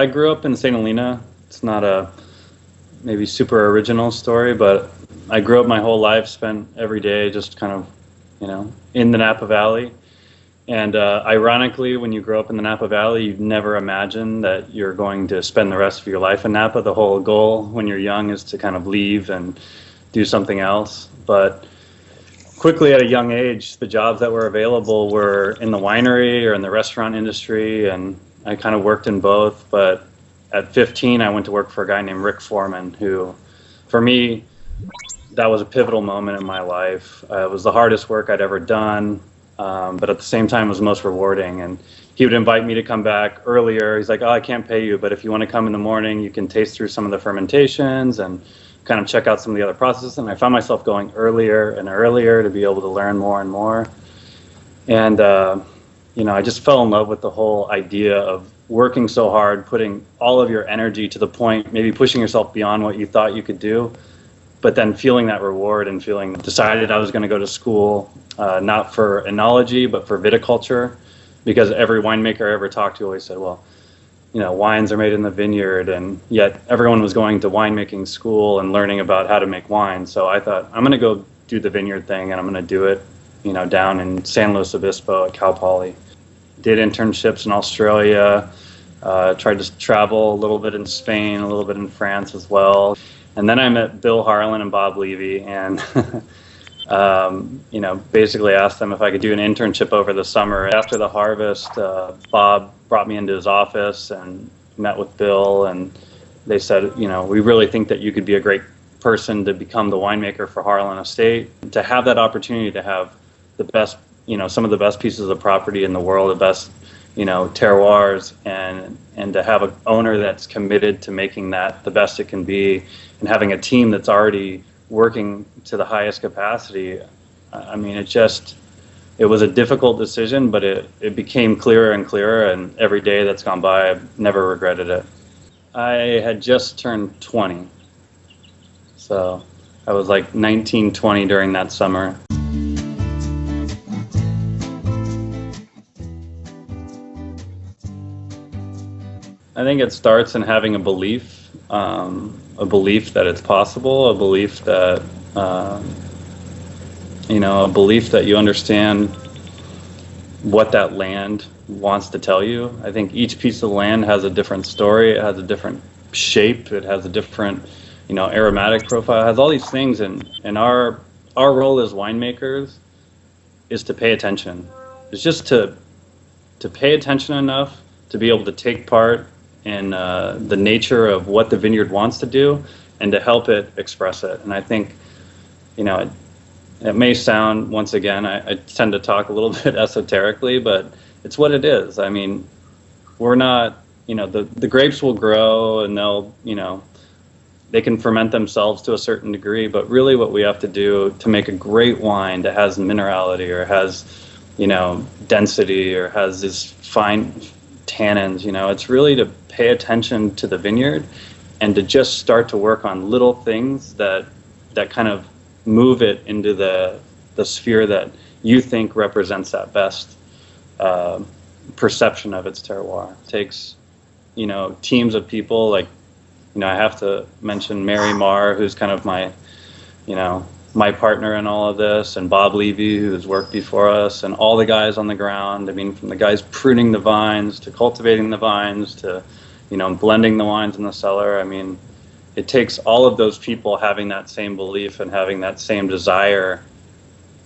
I grew up in St. Helena. It's not a maybe super original story, but I grew up my whole life, spent every day just kind of, in the Napa Valley. And ironically, when you grow up in the Napa Valley, you'd never imagine that you're going to spend the rest of your life in Napa. The whole goal when you're young is to kind of leave and do something else. But quickly at a young age, the jobs that were available were in the winery or in the restaurant industry, and I kind of worked in both. But at 15, I went to work for a guy named Rick Foreman, who, for me, that was a pivotal moment in my life. It was the hardest work I'd ever done, but at the same time, it was the most rewarding. And he would invite me to come back earlier. He's like, "Oh, I can't pay you, but if you want to come in the morning, you can taste through some of the fermentations and kind of check out some of the other processes." And I found myself going earlier and earlier to be able to learn more and more. And, I just fell in love with the whole idea of working so hard, putting all of your energy to the point, maybe pushing yourself beyond what you thought you could do, but then feeling that reward and decided I was going to go to school, not for enology, but for viticulture, because every winemaker I ever talked to always said, well, wines are made in the vineyard, and yet everyone was going to winemaking school and learning about how to make wine. So I thought, I'm going to go do the vineyard thing, and I'm going to do it, down in San Luis Obispo at Cal Poly. Did internships in Australia, tried to travel a little bit in Spain, a little bit in France as well. And then I met Bill Harlan and Bob Levy, and basically asked them if I could do an internship over the summer. After the harvest, Bob brought me into his office and met with Bill, and they said, we really think that you could be a great person to become the winemaker for Harlan Estate. To have that opportunity to have the best, some of the best pieces of property in the world, the best, terroirs, and to have an owner that's committed to making that the best it can be, and having a team that's already working to the highest capacity. I mean, it was a difficult decision, but it became clearer and clearer, and every day that's gone by, I've never regretted it. I had just turned 20, so I was like 19, 20 during that summer. I think it starts in having a belief that it's possible, a belief that a belief that you understand what that land wants to tell you. I think each piece of land has a different story. It has a different shape. It has a different, aromatic profile. It has all these things, and our role as winemakers is to pay attention. It's just to pay attention enough to be able to take part in the nature of what the vineyard wants to do, and to help it express it. And I think, it may sound, once again, I tend to talk a little bit esoterically, but it's what it is. I mean, we're not, the grapes will grow, and they can ferment themselves to a certain degree, but really what we have to do to make a great wine that has minerality, or has, density, or has these fine tannins, it's really to pay attention to the vineyard and to just start to work on little things that kind of move it into the sphere that you think represents that best perception of its terroir. It takes, teams of people, like, I have to mention Mary Marr, who's kind of my, my partner in all of this, and Bob Levy, who's worked before us, and all the guys on the ground. I mean, from the guys pruning the vines to cultivating the vines to, blending the wines in the cellar. I mean, it takes all of those people having that same belief and having that same desire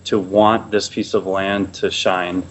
to want this piece of land to shine.